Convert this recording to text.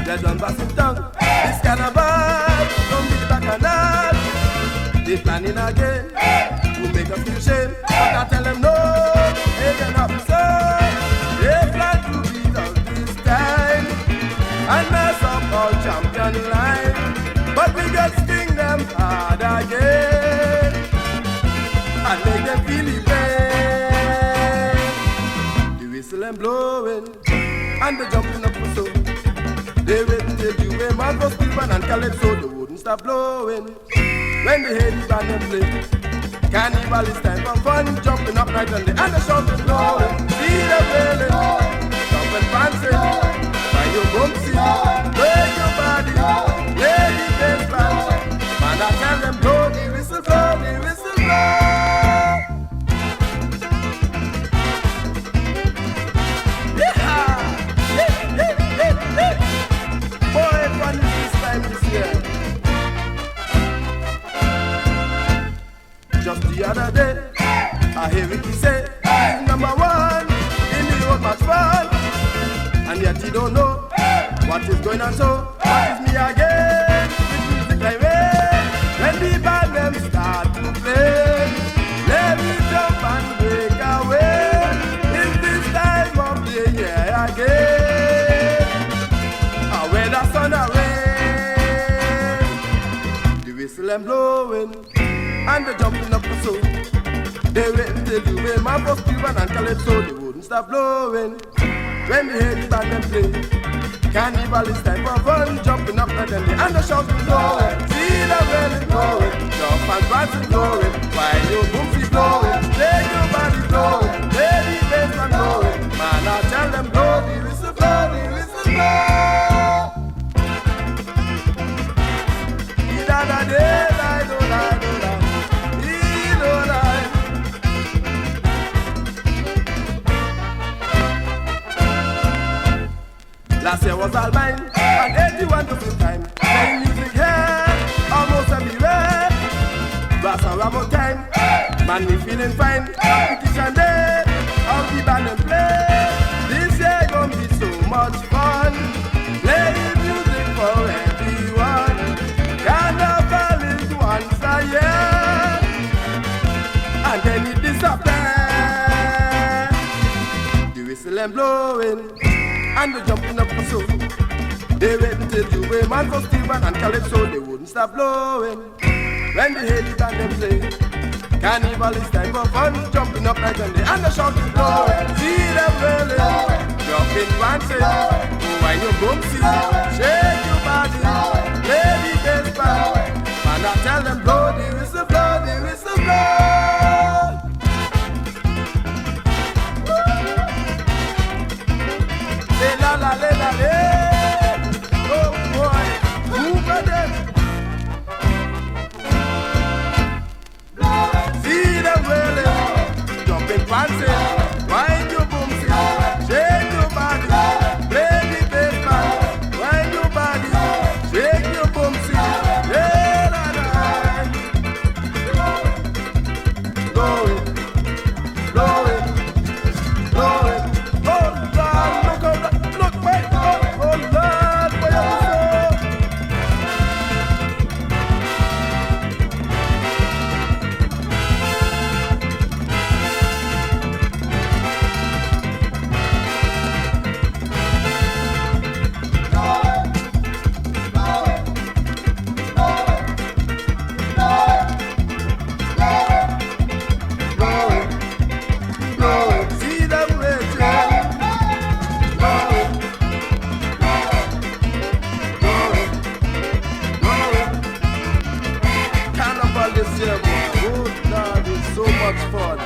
Dred on passing tongue. This carnival don't be bacchanal. They planning again to make us feel shame, but I tell them no, they cannot be so. They plan to beat us this time and mess up our champion line, but we got sting them hard again and make them feel the pain. The whistle and blowing and the jumping up for so. They wait until you a man for Stephen and Calypso, they wouldn't stop blowing. When they hear the band them play, carnival is time for fun, jumping up right on the and the shouting blowing. See them wailing, jumping dancing, find your bumpsy, break your body, play the bass band. Man, I tell them blow the whistle, blow the whistle, blow. Boy, fun is this time this year. Just the other day, I hear Ricky say he's number one in the old match ball, and yet he don't know what is going on. So what is me again with music like rain? When the band them start to play, let me jump and break away. It's this time of the year again, and when the sun rain, the whistle and blowing and the jumping up the soul. They wait until you weigh my first Cuban and Calypso, they wouldn't stop blowing. When they hear the band them play, carnival is time for fun, jumping up and then and the shouting blowing. See them really blowing, jump and dance and blowing, while your boomsy blowing, take your body blowing, play the bass and blowing. Man, I tell them blow the whistle, blow the whistle, blow. Da-da-da-da, da-da-da-da. Last year was all mine, and 81 to full time. Playing music here, almost everywhere. Brass and Ramon time, man me feeling fine. Competition day, all the band and play. This year gonna be so much fun. Playing music for everyone. Carnival is once a year, and then it disappears. The whistle and blowing and the jumping up for soul. They wait until you weigh man for Stephen and Calypso, they wouldn't stop blowing. When they hear the band them play, carnival is time for fun, jumping up right on the and the shouting blowing. See them rolling, jumping dancing, when you boomsy, shake your body, play the bass band. And I tell them blow the whistle, blow the whistle, blow. La la la la la, oh boy, move on them. See them wailing, jumping, dancing, wind your boomsy, shake your body, play the bass band, wind your body, shake your boomsy, yeah la la. Blow it, blow it, blow it, oh Lord, look out. This year, boy, oh God, it's so much fun.